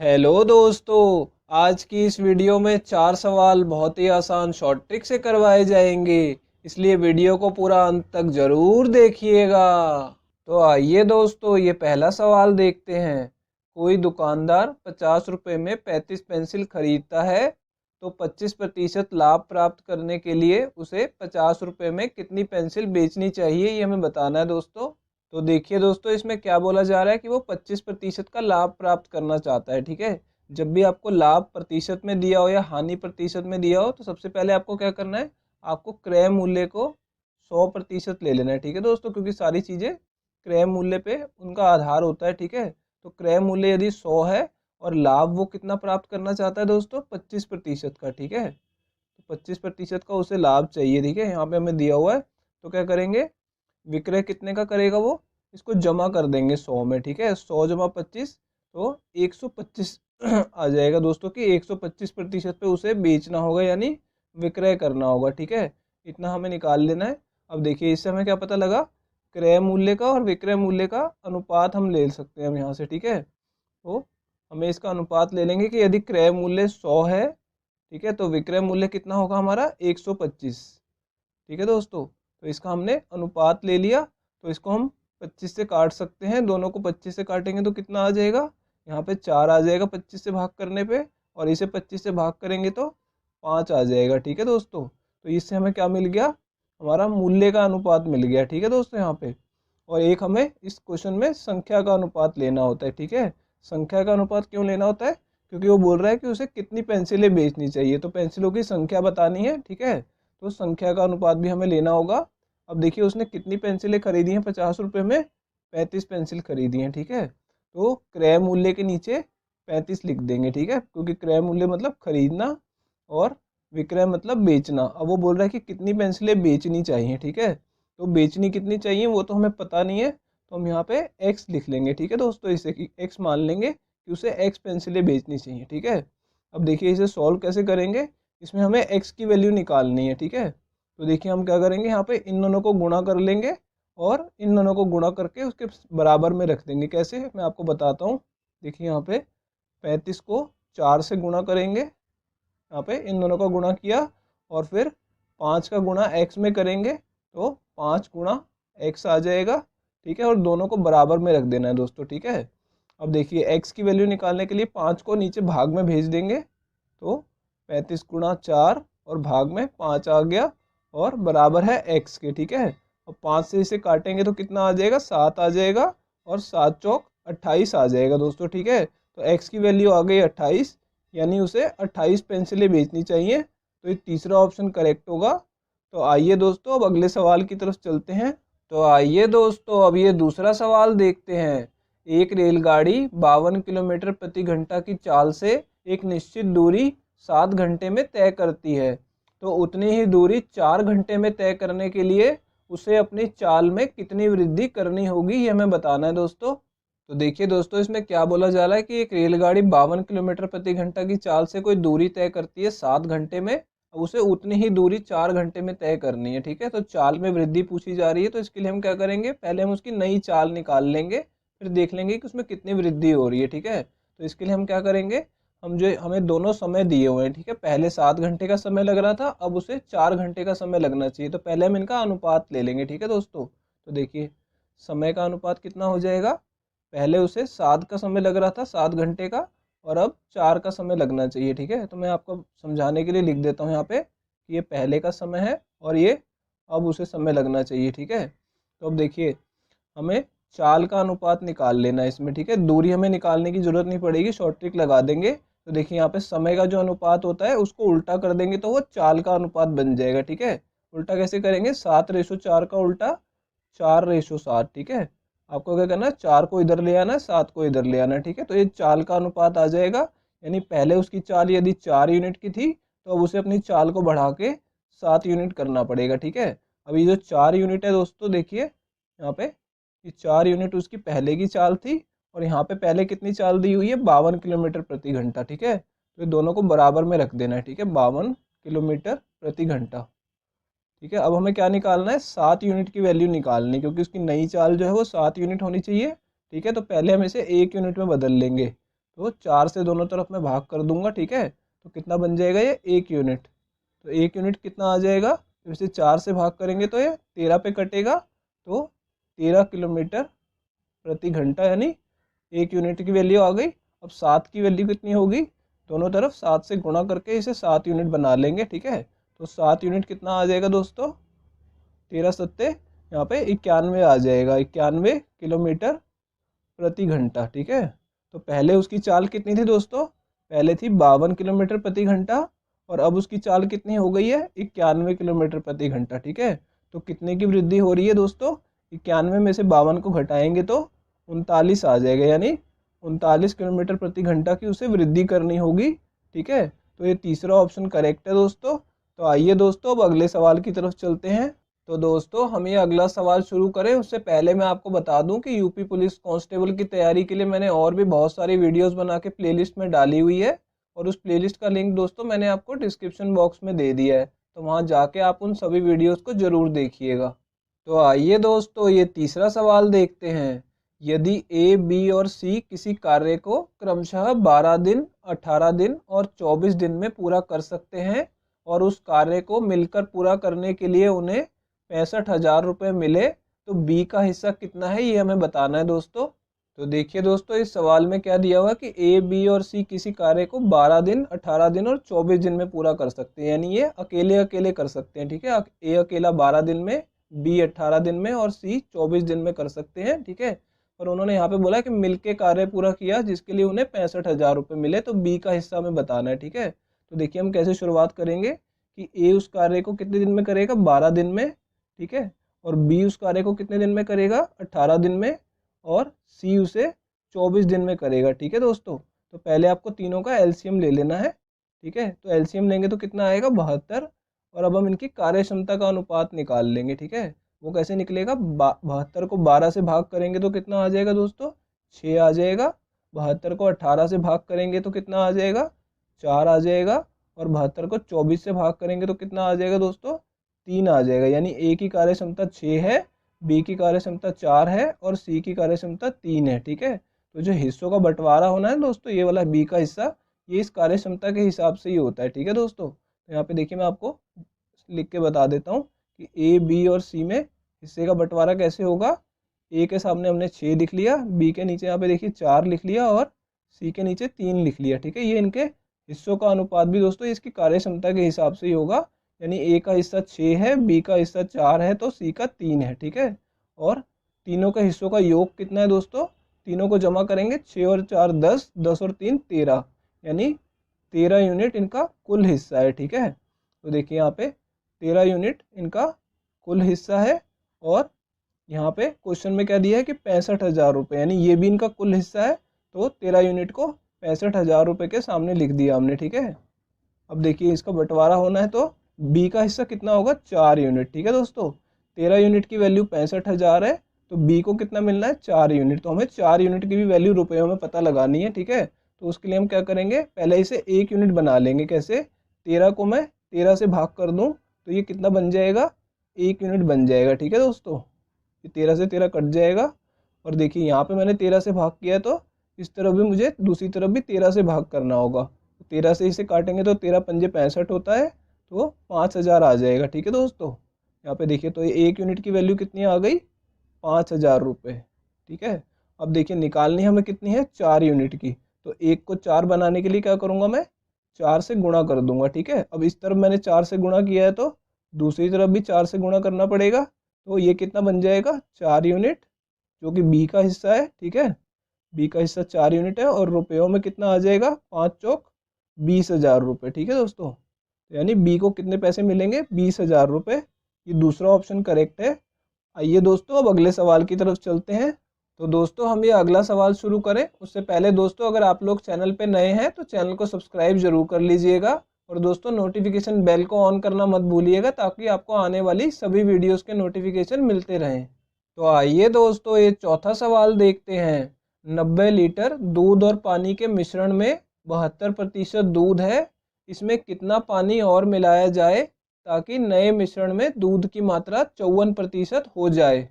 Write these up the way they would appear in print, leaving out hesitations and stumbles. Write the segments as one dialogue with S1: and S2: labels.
S1: Hello दोस्तों। आज की इस वीडियो में 4 सवाल बहुत ही आसान शॉर्ट ट्रिक से करवाए जाएंगे, इसलिए वीडियो को पूरा अंत तक जरूर देखिएगा। तो आइए दोस्तों, ये पहला सवाल देखते हैं। कोई दुकानदार 50 रुपये में 35 पेंसिल खरीदता है, तो 25% लाभ प्राप्त करने के लिए उसे 50 रुपये में कितनी पेंसिल बेचनी चाहिए, ये हमें बताना है दोस्तों। तो देखिए दोस्तों, इसमें क्या बोला जा रहा है कि वो 25% का लाभ प्राप्त करना चाहता है। ठीक है, जब भी आपको लाभ प्रतिशत में दिया हो या हानि प्रतिशत में दिया हो, तो सबसे पहले आपको क्या करना है, आपको क्रय मूल्य को 100% ले लेना है। ठीक है दोस्तों, क्योंकि सारी चीज़ें क्रय मूल्य पे उनका आधार होता है। ठीक है, तो क्रय मूल्य यदि 100 है और लाभ वो कितना प्राप्त करना चाहता है दोस्तों, 25% का। ठीक है, तो 25% का उसे लाभ चाहिए। ठीक है, यहाँ पे हमें दिया हुआ है, तो क्या करेंगे, विक्रय कितने का करेगा वो, इसको जमा कर देंगे 100 में। ठीक है, 100 जमा 25 तो 125 आ जाएगा दोस्तों कि 125% पे उसे बेचना होगा, यानी विक्रय करना होगा। ठीक है, इतना हमें निकाल लेना है। अब देखिए, इससे हमें क्या पता लगा, क्रय मूल्य का और विक्रय मूल्य का अनुपात हम ले सकते हैं हम यहाँ से। ठीक है, तो हमें इसका अनुपात ले लेंगे कि यदि क्रय मूल्य 100 है, ठीक है, तो विक्रय मूल्य कितना होगा हमारा 125। ठीक है दोस्तों, तो इसका हमने अनुपात ले लिया, तो इसको हम 25 से काट सकते हैं। दोनों को 25 से काटेंगे तो कितना आ जाएगा, यहाँ पे 4 आ जाएगा 25 से भाग करने पे, और इसे 25 से भाग करेंगे तो 5 आ जाएगा। ठीक है दोस्तों, तो इससे हमें क्या मिल गया, हमारा मूल्य का अनुपात मिल गया। ठीक है दोस्तों, यहाँ पे और एक हमें इस क्वेश्चन में संख्या का अनुपात लेना होता है। ठीक है, संख्या का अनुपात क्यों लेना होता है, क्योंकि वो बोल रहा है कि उसे कितनी पेंसिलें बेचनी चाहिए, तो पेंसिलों की संख्या बतानी है। ठीक है, तो संख्या का अनुपात भी हमें लेना होगा। अब देखिए, उसने कितनी पेंसिलें खरीदी हैं, 50 रुपये में 35 पेंसिल खरीदी हैं। ठीक है, तो क्रय मूल्य के नीचे 35 लिख देंगे। ठीक है, क्योंकि क्रय मूल्य मतलब खरीदना और विक्रय मतलब बेचना। अब वो बोल रहा है कि कितनी पेंसिलें बेचनी चाहिए। ठीक है, तो बेचनी कितनी चाहिए वो तो हमें पता नहीं है, तो हम यहाँ पे x लिख लेंगे। ठीक है दोस्तों, इसे कि x मान लेंगे कि उसे x पेंसिलें बेचनी चाहिए। ठीक है, अब देखिए इसे सॉल्व कैसे करेंगे, इसमें हमें x की वैल्यू निकालनी है। ठीक है, तो देखिए हम क्या करेंगे, यहाँ पे इन दोनों को गुणा कर लेंगे और इन दोनों को गुणा करके उसके बराबर में रख देंगे। कैसे, मैं आपको बताता हूँ। देखिए यहाँ पे 35 को 4 से गुणा करेंगे, यहाँ पे इन दोनों का गुणा किया, और फिर 5 का गुणा x में करेंगे तो 5 गुणा x आ जाएगा। ठीक है, और दोनों को बराबर में रख देना है दोस्तों। ठीक है, अब देखिए x की वैल्यू निकालने के लिए 5 को नीचे भाग में भेज देंगे, तो 35 गुणा 4 और भाग में 5 आ गया और बराबर है x के। ठीक है, अब 5 से इसे काटेंगे तो कितना आ जाएगा, 7 आ जाएगा, और 7 चौक 28 आ जाएगा दोस्तों। ठीक है, तो x की वैल्यू आ गई 28, यानी उसे 28 पेंसिलें बेचनी चाहिए, तो ये तीसरा ऑप्शन करेक्ट होगा। तो आइए दोस्तों, अब अगले सवाल की तरफ चलते हैं। तो आइए दोस्तों, अब ये दूसरा सवाल देखते हैं। एक रेलगाड़ी 52 किलोमीटर प्रति घंटा की चाल से एक निश्चित दूरी 7 घंटे में तय करती है, तो उतनी ही दूरी 4 घंटे में तय करने के लिए उसे अपनी चाल में कितनी वृद्धि करनी होगी, ये हमें बताना है दोस्तों। तो देखिए दोस्तों, इसमें क्या बोला जा रहा है कि एक रेलगाड़ी 52 किलोमीटर प्रति घंटा की चाल से कोई दूरी तय करती है 7 घंटे में, अब उसे उतनी ही दूरी 4 घंटे में तय करनी है। ठीक है, तो चाल में वृद्धि पूछी जा रही है, तो इसके लिए हम क्या करेंगे, पहले हम उसकी नई चाल निकाल लेंगे, फिर देख लेंगे कि उसमें कितनी वृद्धि हो रही है। ठीक है, तो इसके लिए हम क्या करेंगे, हम जो हमें दोनों समय दिए हुए हैं, ठीक है, पहले 7 घंटे का समय लग रहा था, अब उसे 4 घंटे का समय लगना चाहिए, तो पहले हम इनका अनुपात ले लेंगे। ठीक है दोस्तों, तो देखिए समय का अनुपात कितना हो जाएगा, पहले उसे 7 का समय लग रहा था, 7 घंटे का, और अब 4 का समय लगना चाहिए। ठीक है, तो मैं आपको समझाने के लिए लिख देता हूँ यहाँ पे कि ये पहले का समय है और ये अब उसे समय लगना चाहिए। ठीक है, तो अब देखिए हमें चाल का अनुपात निकाल लेना है इसमें। ठीक है, दूरी हमें निकालने की जरूरत नहीं पड़ेगी, शॉर्ट ट्रिक लगा देंगे। तो देखिए यहाँ पे समय का जो अनुपात होता है उसको उल्टा कर देंगे तो वो चाल का अनुपात बन जाएगा। ठीक है, उल्टा कैसे करेंगे, 7:4 का उल्टा 4:7। ठीक है, आपको क्या करना है, 4 को इधर ले आना है, 7 को इधर ले आना है। ठीक है, तो ये चाल का अनुपात आ जाएगा, यानी पहले उसकी चाल यदि 4 यूनिट की थी, तो अब उसे अपनी चाल को बढ़ा के 7 यूनिट करना पड़ेगा। ठीक है, अब ये जो 4 यूनिट है दोस्तों, देखिए यहाँ पे ये 4 यूनिट उसकी पहले की चाल थी, और यहाँ पे पहले कितनी चाल दी हुई है, 52 किलोमीटर प्रति घंटा। ठीक है, तो ये दोनों को बराबर में रख देना है। ठीक है, 52 किलोमीटर प्रति घंटा। ठीक है, अब हमें क्या निकालना है, 7 यूनिट की वैल्यू निकालनी, क्योंकि उसकी नई चाल जो है वो 7 यूनिट होनी चाहिए। ठीक है, तो पहले हम इसे 1 यूनिट में बदल लेंगे, तो 4 से दोनों तरफ मैं भाग कर दूंगा, ठीक है। तो कितना बन जाएगा ये 1 यूनिट। तो 1 यूनिट कितना आ जाएगा, तो इसे 4 से भाग करेंगे तो ये 13 पे कटेगा, तो 13 किलोमीटर प्रति घंटा, यानी 1 यूनिट की वैल्यू आ गई। अब 7 की वैल्यू कितनी होगी, दोनों तरफ 7 से गुणा करके इसे 7 यूनिट बना लेंगे, ठीक है। तो 7 यूनिट कितना आ जाएगा दोस्तों, 13 सत्ते यहाँ पे 91 आ जाएगा, 91 किलोमीटर प्रति घंटा, ठीक है। तो पहले उसकी चाल कितनी थी दोस्तों, पहले थी 52 किलोमीटर प्रति घंटा, और अब उसकी चाल कितनी हो गई है, 91 किलोमीटर प्रति घंटा, ठीक है। तो कितने की वृद्धि हो रही है दोस्तों, 91 में से 52 को घटाएंगे तो 39 आ जाएगा, यानी 39 किलोमीटर प्रति घंटा की उसे वृद्धि करनी होगी, ठीक है। तो ये तीसरा ऑप्शन करेक्ट है दोस्तों। तो आइए दोस्तों अब अगले सवाल की तरफ चलते हैं। तो दोस्तों हम ये अगला सवाल शुरू करें उससे पहले मैं आपको बता दूं कि यूपी पुलिस कांस्टेबल की तैयारी के लिए मैंने और भी बहुत सारी वीडियोस बना के प्लेलिस्ट में डाली हुई है, और उस प्लेलिस्ट का लिंक दोस्तों मैंने आपको डिस्क्रिप्शन बॉक्स में दे दिया है, तो वहां जाके आप उन सभी वीडियोस को जरूर देखिएगा। तो आइए दोस्तों ये तीसरा सवाल देखते हैं। यदि ए, बी और सी किसी कार्य को क्रमशः 12 दिन, 18 दिन और 24 दिन में पूरा कर सकते हैं, और उस कार्य को मिलकर पूरा करने के लिए उन्हें 65,000 रुपये मिले, तो बी का हिस्सा कितना है ये हमें बताना है दोस्तों। तो देखिए दोस्तों इस सवाल में क्या दिया हुआ कि ए, बी और सी किसी कार्य को 12 दिन, 18 दिन और 24 दिन में पूरा कर सकते हैं, यानी ये अकेले अकेले कर सकते हैं, ठीक है। ए अकेला 12 दिन में, बी 18 दिन में और सी 24 दिन में कर सकते हैं, ठीक है। और उन्होंने यहाँ पे बोला कि मिलके कार्य पूरा किया जिसके लिए उन्हें 65,000 रुपये मिले, तो बी का हिस्सा हमें बताना है, ठीक है। तो देखिए हम कैसे शुरुआत करेंगे कि ए उस कार्य को कितने दिन में करेगा, 12 दिन में, ठीक है। और बी उस कार्य को कितने दिन में करेगा, 18 दिन में, और सी उसे 24 दिन में करेगा, ठीक है दोस्तों। तो पहले आपको तीनों का एलसीएम ले लेना है, ठीक है। तो एलसीएम लेंगे तो कितना आएगा, 72। और अब हम इनकी कार्य क्षमता का अनुपात निकाल लेंगे, ठीक है। वो कैसे निकलेगा, 72 को 12 से भाग करेंगे तो कितना आ जाएगा दोस्तों, 6 आ जाएगा। 72 को 18 से भाग करेंगे तो कितना आ जाएगा, 4 आ जाएगा। और 72 को 24 से भाग करेंगे तो कितना आ जाएगा दोस्तों, 3 आ जाएगा। यानी ए की कार्य क्षमता 6 है, बी की कार्य क्षमता 4 है और सी की कार्य क्षमता 3 है, ठीक है। तो जो हिस्सों का बंटवारा होना है दोस्तों, ये वाला बी का हिस्सा, ये इस कार्य क्षमता के हिसाब से ही होता है, ठीक है दोस्तों। तो यहाँ पे देखिए मैं आपको लिख के बता देता हूँ कि ए, बी और सी में हिस्से का बंटवारा कैसे होगा। ए के सामने हमने 6 लिख लिया, बी के नीचे यहाँ पे देखिए 4 लिख लिया, और सी के नीचे 3 लिख लिया, ठीक है। ये इनके हिस्सों का अनुपात भी दोस्तों इसकी कार्य क्षमता के हिसाब से ही होगा, यानी ए का हिस्सा 6 है, बी का हिस्सा 4 है, तो सी का 3 है, ठीक है। और तीनों के हिस्सों का योग कितना है दोस्तों, तीनों को जमा करेंगे 6 और 4 10, 10 और 3 13, यानी 13 यूनिट इनका कुल हिस्सा है, ठीक है। तो देखिए यहाँ पे 13 यूनिट इनका कुल हिस्सा है, और यहाँ पे क्वेश्चन में क्या दिया है कि 65,000 रुपये, यानी ये भी इनका कुल हिस्सा है। तो 13 यूनिट को 65,000 रुपये के सामने लिख दिया हमने, ठीक है। अब देखिए इसका बंटवारा होना है, तो बी का हिस्सा कितना होगा, 4 यूनिट, ठीक है दोस्तों। 13 यूनिट की वैल्यू 65,000 है, तो बी को कितना मिलना है, 4 यूनिट। तो हमें 4 यूनिट की भी वैल्यू रुपयों में पता लगानी है, ठीक है। तो उसके लिए हम क्या करेंगे, पहले इसे 1 यूनिट बना लेंगे। कैसे, 13 को मैं 13 से भाग कर दूँ तो ये कितना बन जाएगा, 1 यूनिट बन जाएगा, ठीक है दोस्तों। ये 13 से 13 कट जाएगा, और देखिए यहाँ पे मैंने 13 से भाग किया, तो इस तरफ भी मुझे दूसरी तरफ भी 13 से भाग करना होगा। 13 से इसे काटेंगे तो 13 पंजे 65 होता है, तो 5,000 आ जाएगा, ठीक है दोस्तों। यहाँ पे देखिए तो ये 1 यूनिट की वैल्यू कितनी आ गई, 5,000 रुपये, ठीक है। अब देखिए निकालनी हमें कितनी है, 4 यूनिट की। तो 1 को 4 बनाने के लिए क्या करूँगा, मैं 4 से गुणा कर दूंगा, ठीक है। अब इस तरफ मैंने 4 से गुणा किया है, तो दूसरी तरफ भी 4 से गुणा करना पड़ेगा। तो ये कितना बन जाएगा, 4 यूनिट, जो कि बी का हिस्सा है, ठीक है। बी का हिस्सा 4 यूनिट है, और रुपयों में कितना आ जाएगा, 5 चौक 20,000 रुपये, ठीक है दोस्तों। यानी बी को कितने पैसे मिलेंगे, 20,000 रुपये। ये दूसरा ऑप्शन करेक्ट है। आइए दोस्तों अब अगले सवाल की तरफ चलते हैं। तो दोस्तों हम ये अगला सवाल शुरू करें उससे पहले दोस्तों, अगर आप लोग चैनल पे नए हैं तो चैनल को सब्सक्राइब जरूर कर लीजिएगा, और दोस्तों नोटिफिकेशन बेल को ऑन करना मत भूलिएगा, ताकि आपको आने वाली सभी वीडियोस के नोटिफिकेशन मिलते रहें। तो आइए दोस्तों ये चौथा सवाल देखते हैं। 90 लीटर दूध और पानी के मिश्रण में 72% दूध है, इसमें कितना पानी और मिलाया जाए ताकि नए मिश्रण में दूध की मात्रा 54% हो जाए।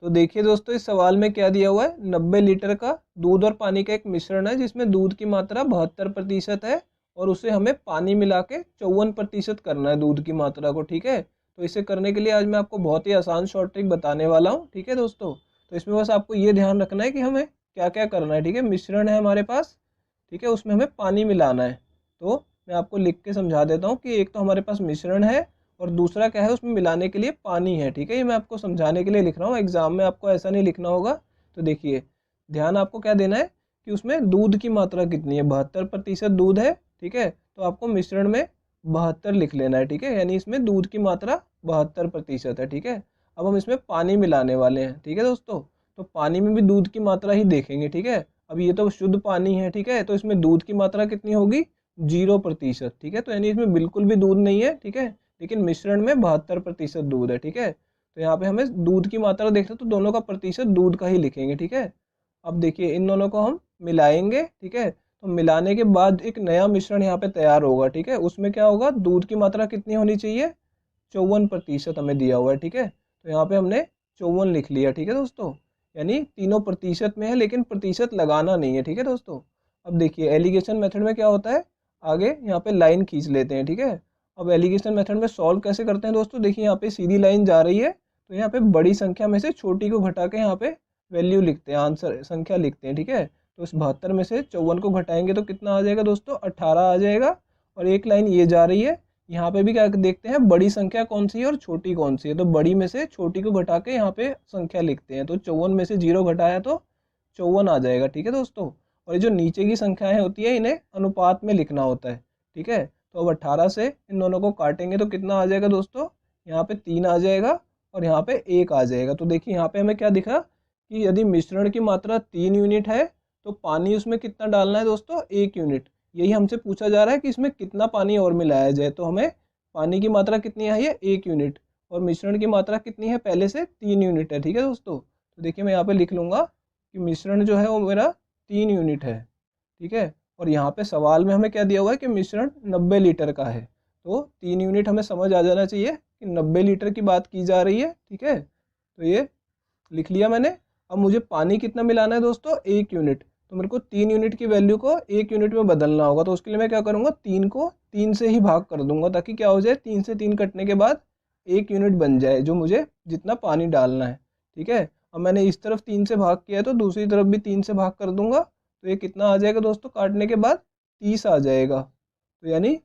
S1: तो देखिए दोस्तों, इस सवाल में क्या दिया हुआ है, 90 लीटर का दूध और पानी का एक मिश्रण है जिसमें दूध की मात्रा 72% है और उसे हमें पानी मिला के 54% करना है दूध की मात्रा को। ठीक है, तो इसे करने के लिए आज मैं आपको बहुत ही आसान शॉर्ट ट्रिक बताने वाला हूँ। ठीक है दोस्तों, तो इसमें बस आपको ये ध्यान रखना है कि हमें क्या क्या करना है। ठीक है, मिश्रण है हमारे पास, ठीक है, उसमें हमें पानी मिलाना है। तो मैं आपको लिख के समझा देता हूँ कि एक तो हमारे पास मिश्रण है और दूसरा क्या है, उसमें मिलाने के लिए पानी है। ठीक है, ये मैं आपको समझाने के लिए लिख रहा हूँ, एग्जाम में आपको ऐसा नहीं लिखना होगा। तो देखिए, ध्यान आपको क्या देना है कि उसमें दूध की मात्रा कितनी है, 72% दूध है। ठीक है, तो आपको मिश्रण में 72 लिख लेना है। ठीक है, यानी इसमें दूध की मात्रा 72% है। ठीक है, अब हम इसमें पानी मिलाने वाले हैं। ठीक है दोस्तों, तो पानी में भी दूध की मात्रा ही देखेंगे। ठीक है, अब ये तो शुद्ध पानी है। ठीक है, तो इसमें दूध की मात्रा कितनी होगी, 0%। ठीक है, तो यानी इसमें बिल्कुल भी दूध नहीं है। ठीक है, लेकिन मिश्रण में 72% दूध है। ठीक है, तो यहाँ पे हमें दूध की मात्रा देखते तो दोनों का प्रतिशत दूध का ही लिखेंगे। ठीक है, अब देखिए इन दोनों को हम मिलाएंगे। ठीक है, तो मिलाने के बाद एक नया मिश्रण यहाँ पे तैयार होगा। ठीक है, उसमें क्या होगा, दूध की मात्रा कितनी होनी चाहिए, 54% हमें दिया हुआ है। ठीक है, तो यहाँ पे हमने 54 लिख लिया। ठीक है दोस्तों, यानी तीनों प्रतिशत में है लेकिन प्रतिशत लगाना नहीं है। ठीक है दोस्तों, अब देखिए एलिगेशन मेथड में क्या होता है, आगे यहाँ पे लाइन खींच लेते हैं। ठीक है, अब एलिगेशन मेथड में सॉल्व कैसे करते हैं दोस्तों, देखिए यहाँ पे सीधी लाइन जा रही है तो यहाँ पे बड़ी संख्या में से छोटी को घटा के यहाँ पे वैल्यू लिखते हैं, आंसर संख्या लिखते हैं। ठीक है, तो इस 72 में से 54 को घटाएंगे तो कितना आ जाएगा दोस्तों, 18 आ जाएगा। और एक लाइन ये जा रही है, यहाँ पे भी क्या देखते हैं, बड़ी संख्या कौन सी है और छोटी कौन सी है, तो बड़ी में से छोटी को घटा के यहाँ पे संख्या लिखते हैं। तो 54 में से 0 घटाया तो 54 आ जाएगा। ठीक है दोस्तों, और ये जो नीचे की संख्याएं होती है इन्हें अनुपात में लिखना होता है। ठीक है, तो अब 18 से इन दोनों को काटेंगे तो कितना आ जाएगा दोस्तों, यहाँ पे 3 आ जाएगा और यहाँ पे 1 आ जाएगा। तो देखिए यहाँ पे हमें क्या दिखा कि यदि मिश्रण की मात्रा 3 यूनिट है तो पानी उसमें कितना डालना है दोस्तों, 1 यूनिट। यही हमसे पूछा जा रहा है कि इसमें कितना पानी और मिलाया जाए, तो हमें पानी की मात्रा कितनी आई है, 1 यूनिट, और मिश्रण की मात्रा कितनी है, पहले से 3 यूनिट है। ठीक है दोस्तों, तो देखिए मैं यहाँ पे लिख लूँगा कि मिश्रण जो है वो मेरा 3 यूनिट है। ठीक है, और यहाँ पे सवाल में हमें क्या दिया हुआ है कि मिश्रण 90 लीटर का है, तो 3 यूनिट हमें समझ आ जाना चाहिए कि 90 लीटर की बात की जा रही है। ठीक है, तो ये लिख लिया मैंने। अब मुझे पानी कितना मिलाना है दोस्तों, 1 यूनिट, तो मेरे को 3 यूनिट की वैल्यू को 1 यूनिट में बदलना होगा। तो उसके लिए मैं क्या करूँगा, 3 को 3 से ही भाग कर दूंगा ताकि क्या हो जाए, 3 से 3 कटने के बाद 1 यूनिट बन जाए जो मुझे जितना पानी डालना है। ठीक है, अब मैंने इस तरफ 3 से भाग किया है तो दूसरी तरफ भी 3 से भाग कर दूंगा, तो ये कितना आ जाएगा दोस्तों, काटने के बाद 30 आ जाएगा। तो यानी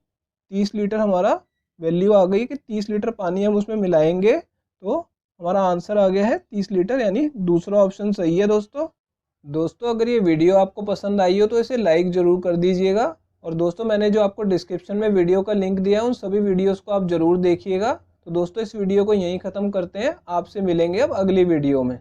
S1: 30 लीटर हमारा वैल्यू आ गई कि 30 लीटर पानी हम उसमें मिलाएंगे तो हमारा आंसर आ गया है 30 लीटर, यानी दूसरा ऑप्शन सही है दोस्तों अगर ये वीडियो आपको पसंद आई हो तो इसे लाइक ज़रूर कर दीजिएगा। और दोस्तों मैंने जो आपको डिस्क्रिप्शन में वीडियो का लिंक दिया है उन सभी वीडियोस को आप ज़रूर देखिएगा। तो दोस्तों इस वीडियो को यहीं ख़त्म करते हैं, आपसे मिलेंगे अब अगली वीडियो में।